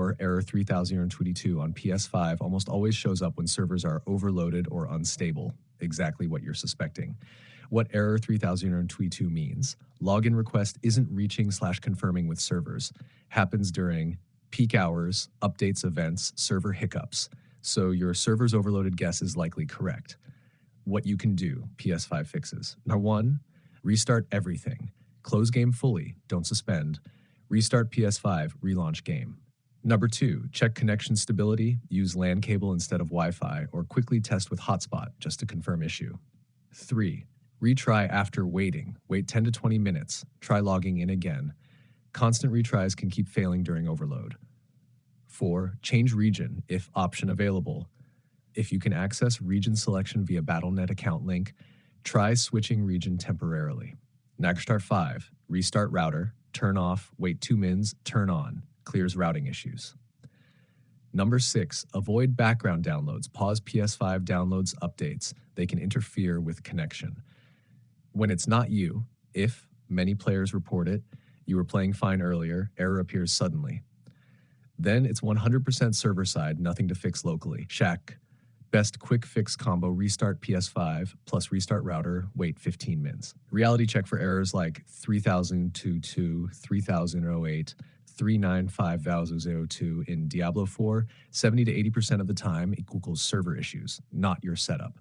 or error 3022 on PS5 almost always shows up when servers are overloaded or unstable, exactly what you're suspecting. What error 3022 means: login request isn't reaching/confirming with servers, happens during peak hours, updates, events, server hiccups. So your server's overloaded guess is likely correct. What you can do: PS5 fixes. Number 1, restart everything. Close game fully, don't suspend. Restart PS5, relaunch game. Number 2, check connection stability, use LAN cable instead of Wi-Fi, or quickly test with hotspot just to confirm issue. 3, retry after waiting. Wait 10 to 20 minutes. Try logging in again. Constant retries can keep failing during overload. 4, change region if option available. If you can access region selection via Battle.net account link, try switching region temporarily. Nagstar 5, restart router, turn off, wait 2 mins, turn on, clears routing issues. Number 6, avoid background downloads. Pause PS5 downloads updates. They can interfere with connection. When it's not you, if many players report it, you were playing fine earlier, error appears suddenly. Then it's 100% server side, nothing to fix locally. Shack, best quick fix combo: restart PS5 plus restart router, wait 15 mins. Reality check for errors like 3022, 3008, 395,002 in Diablo 4, 70 to 80% of the time equals server issues, not your setup.